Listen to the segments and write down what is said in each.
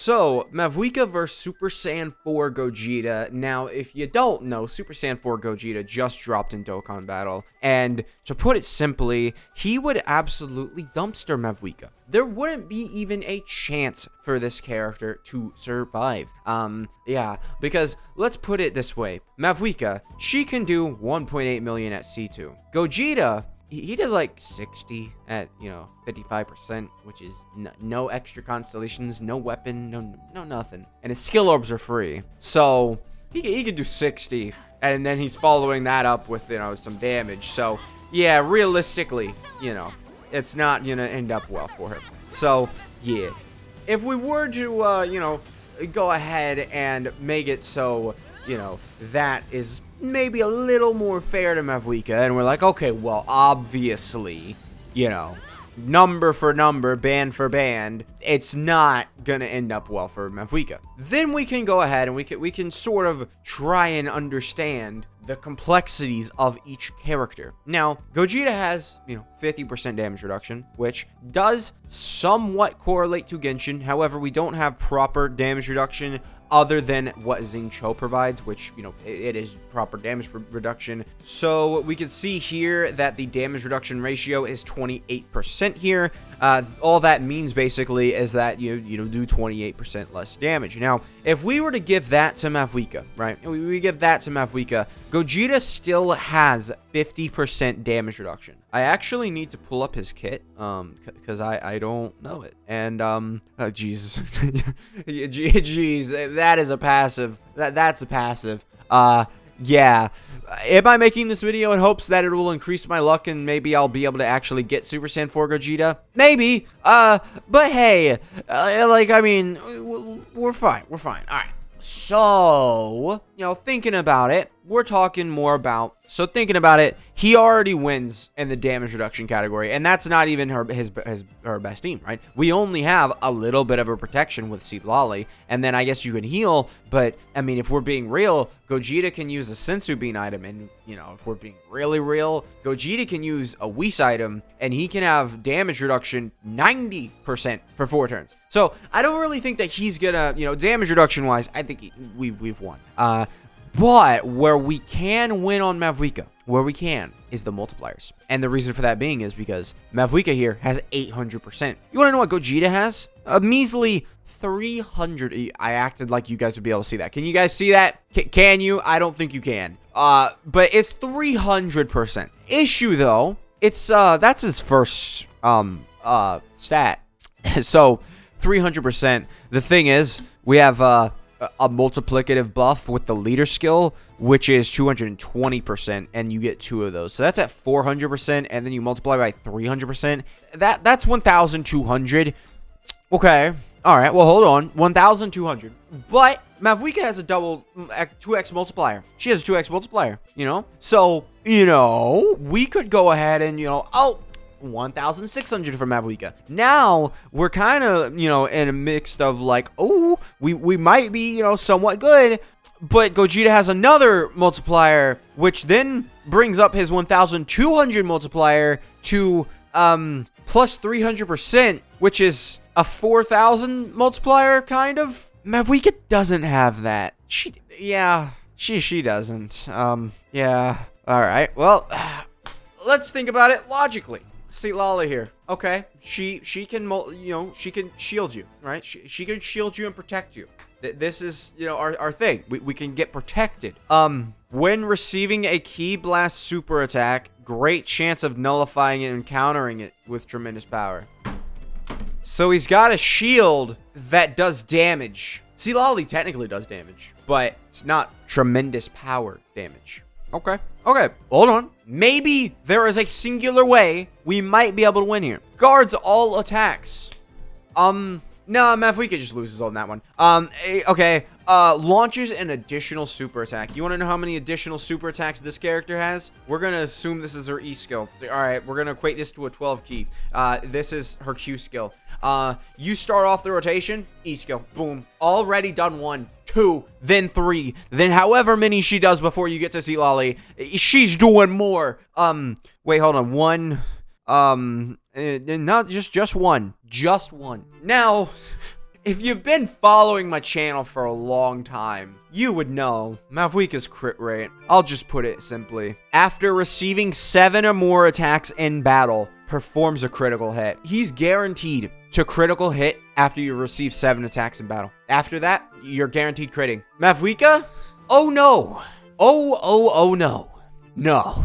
So, Mavuika versus Super Saiyan 4 Gogeta. Now, if you don't know, Super Saiyan 4 Gogeta just dropped in Dokkan Battle. And to put it simply, he would absolutely dumpster Mavuika. There wouldn't be even a chance for this character to survive. Yeah, because let's put it this way. Mavuika, she can do 1.8 million at C2. Gogeta, he does like 60 at, 55%, which is no extra constellations, no weapon, no nothing. And his skill orbs are free. So he can do 60, and then he's following that up with, some damage. So yeah, realistically, it's not gonna end up well for him. So yeah, if we were to, go ahead and make it so, that is maybe a little more fair to Mavuika, and we're like, okay, well, obviously, number for number, band for band, it's not gonna end up well for Mavuika. Then we can go ahead and we can sort of try and understand the complexities of each character. Now, Gogeta has, 50% damage reduction, which does somewhat correlate to Genshin. However, we don't have proper damage reduction other than what Xingqiu provides, which, it is proper damage reduction. So we can see here that the damage reduction ratio is 28% here. All that means basically is that you do 28% less damage. Now, if we were to give that to Mavuika, right? We give that to Mavuika, Gogeta still has 50% damage reduction. I actually need to pull up his kit, because I don't know it. And, oh, Jesus. Jeez, that is a passive. That's a passive. Yeah. Am I making this video in hopes that it will increase my luck and maybe I'll be able to actually get Super Saiyan 4 Gogeta? Maybe. But hey, we're fine. We're fine. All right. So, thinking about it, we're talking more about, thinking about it, he already wins in the damage reduction category, and that's not even her best team, right? We only have a little bit of a protection with Lolly, and then I guess you can heal, but, if we're being real, Gogeta can use a Sensu Bean item, and, if we're being really real, Gogeta can use a Whis item, and he can have damage reduction 90% for 4 turns. So, I don't really think that he's gonna, damage reduction-wise, I think we've won. But where we can win on Mavuika, is the multipliers. And the reason for that being is because Mavuika here has 800%. You want to know what Gogeta has? A measly 300. I acted like you guys would be able to see that. Can you guys see that? Can you? I don't think you can. But it's 300%. Issue though, it's that's his first stat. So 300%. The thing is, we have a multiplicative buff with the leader skill, which is 220%, and you get 2 of those. So that's at 400%, and then you multiply by 300%. That's 1,200. Okay. All right. Well, hold on. 1,200. But Mavuika has a 2x multiplier. She has a 2x multiplier, So, we could go ahead and, 1,600 for Mavuika. Now, we're kind of, in a mix of like, oh, we might be, somewhat good, but Gogeta has another multiplier, which then brings up his 1,200 multiplier to, plus 300%, which is a 4,000 multiplier, kind of. Mavuika doesn't have that. She doesn't. Yeah. All right. Well, let's think about it logically. See Lolly here. Okay, she can she can shield you, right? She can shield you and protect you. This is our thing. We can get protected. When receiving a Ki Blast super attack, great chance of nullifying it and countering it with tremendous power. So he's got a shield that does damage. See, Lolly technically does damage, but it's not tremendous power damage. Okay, hold on. Maybe there is a singular way we might be able to win here. Guards all attacks. No, Mavuika just loses on that one. Okay, launches an additional super attack. You want to know how many additional super attacks this character has? We're going to assume this is her E skill. All right, we're going to equate this to a 12 key. This is her Q skill. You start off the rotation, E skill, boom. Already done 1, 2, then 3, then however many she does before you get to see Lolly. She's doing more. Wait, hold on. 1, not just one. Just one. Now, If you've been following my channel for a long time, you would know Mavuika's crit rate. I'll just put it simply. After receiving 7 or more attacks in battle, performs a critical hit. He's guaranteed to critical hit after you receive 7 attacks in battle. After that, you're guaranteed critting. Mavuika? Oh no. Oh no. No.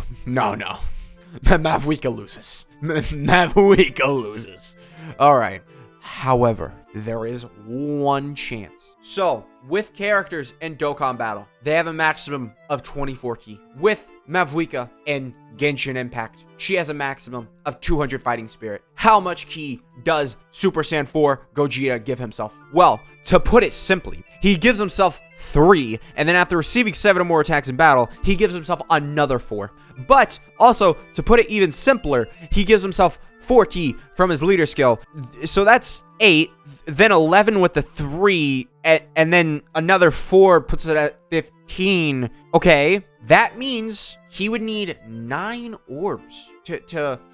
Mavuika loses. Mavuika loses. All right. However, there is one chance. So, with characters in Dokkan Battle, they have a maximum of 24 ki. With Mavuika in Genshin Impact, she has a maximum of 200 fighting spirit. How much ki does Super Saiyan 4 Gogeta give himself? Well, to put it simply, he gives himself 3, and then after receiving 7 or more attacks in battle, he gives himself another 4. But also, to put it even simpler, he gives himself 4 ki from his leader skill. So that's 8, then 11 with the 3, and then another 4 puts it at 15. Okay, that means he would need 9 orbs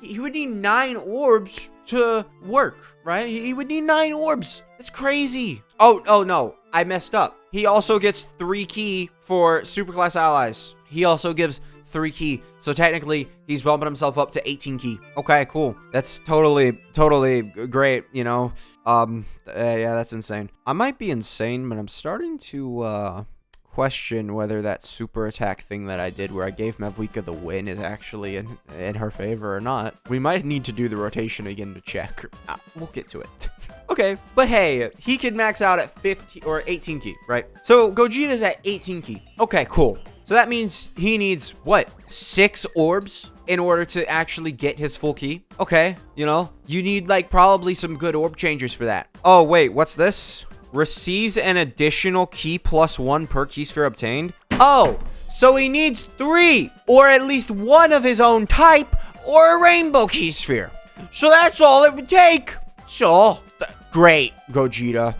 he would need 9 orbs to work, right? He would need 9 orbs. That's crazy. Oh no, I messed up. He also gets 3 ki for superclass allies. He also gives 3 ki. So technically, he's bumping himself up to 18 ki. Okay, cool. That's totally great, you know. Yeah, that's insane. I might be insane, but I'm starting to question whether that super attack thing that I did where I gave Mavuika the win is actually in her favor or not. We might need to do the rotation again to check. We'll get to it. Okay, but hey, he can max out at 15 or 18 ki, right? So Gogeta's at 18 ki. Okay, cool. So that means he needs, what, 6 orbs in order to actually get his full ki? Okay, you know, you need, like, probably some good orb changers for that. Oh, wait, what's this? Receives an additional ki +1 per ki sphere obtained? Oh, so he needs 3, or at least 1 of his own type, or a rainbow ki sphere. So that's all it would take. So, great, Gogeta.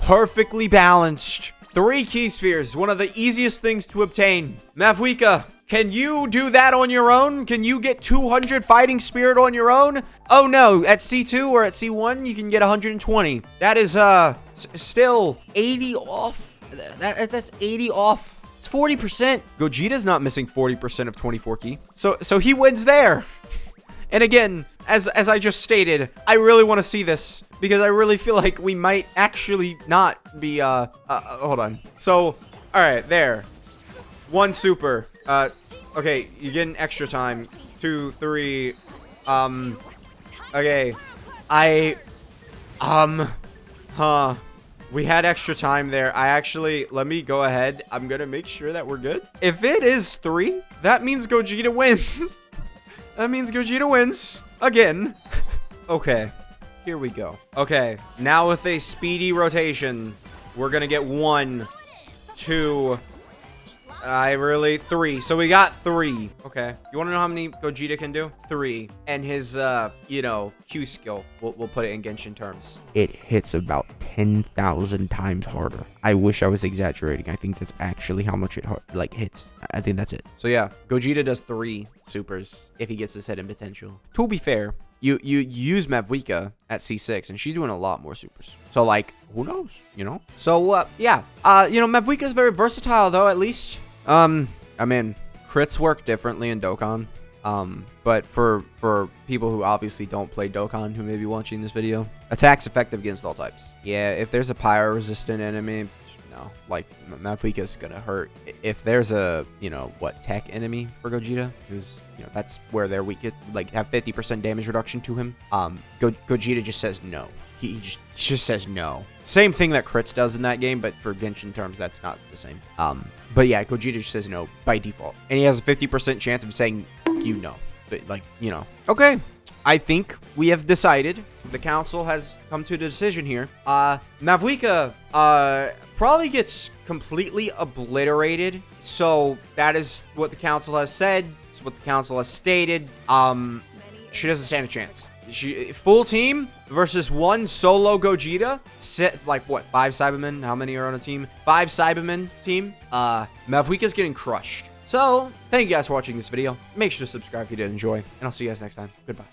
Perfectly balanced. 3 ki spheres, one of the easiest things to obtain. Mavuika, can you do that on your own? Can you get 200 fighting spirit on your own? Oh no, at C2 or at C1, you can get 120. That is, still 80 off. That's 80 off. It's 40%. Gogeta's not missing 40% of 24 ki. So he wins there. And again, as I just stated, I really want to see this because I really feel like we might actually not be, hold on. So, all right, there. 1 super. Okay, you get an extra time. 2, 3. Okay. We had extra time there. Let me go ahead. I'm gonna make sure that we're good. If it is 3, that means Gogeta wins. That means Gogeta wins. Again. Okay. Here we go. Okay. Now with a speedy rotation, we're gonna get 1, 2... 3. So we got 3. Okay. You want to know how many Gogeta can do? 3. And his, you know, Q skill. We'll put it in Genshin terms. It hits about 10,000 times harder. I wish I was exaggerating. I think that's actually how much it, hits. I think that's it. So yeah, Gogeta does 3 supers if he gets his hidden potential. To be fair, you use Mavuika at C6, and she's doing a lot more supers. So, like, who knows, you know? So, yeah. You know, Mavuika is very versatile, though, at least. I mean, crits work differently in Dokkan. But for people who obviously don't play Dokkan who may be watching this video, attacks effective against all types. Yeah, if there's a pyro-resistant enemy, no, like, Mavuika's gonna hurt. If there's a, you know, tech enemy for Gogeta, because, you know, that's where they're weak, like, have 50% damage reduction to him, Gogeta just says no. He just says no. Same thing that crits does in that game, but for Genshin terms, that's not the same. But yeah, Gogeta just says no by default. And he has a 50% chance of saying, you know. But, like, you know. Okay. I think we have decided. The council has come to a decision here. Mavuika, probably gets completely obliterated. So, that is what the council has said. It's what the council has stated. She doesn't stand a chance. Full team versus 1 solo Gogeta. Like, what, 5 Cybermen? How many are on a team? 5 Cybermen team. Mavuika's getting crushed. So, thank you guys for watching this video. Make sure to subscribe if you did enjoy. And I'll see you guys next time. Goodbye.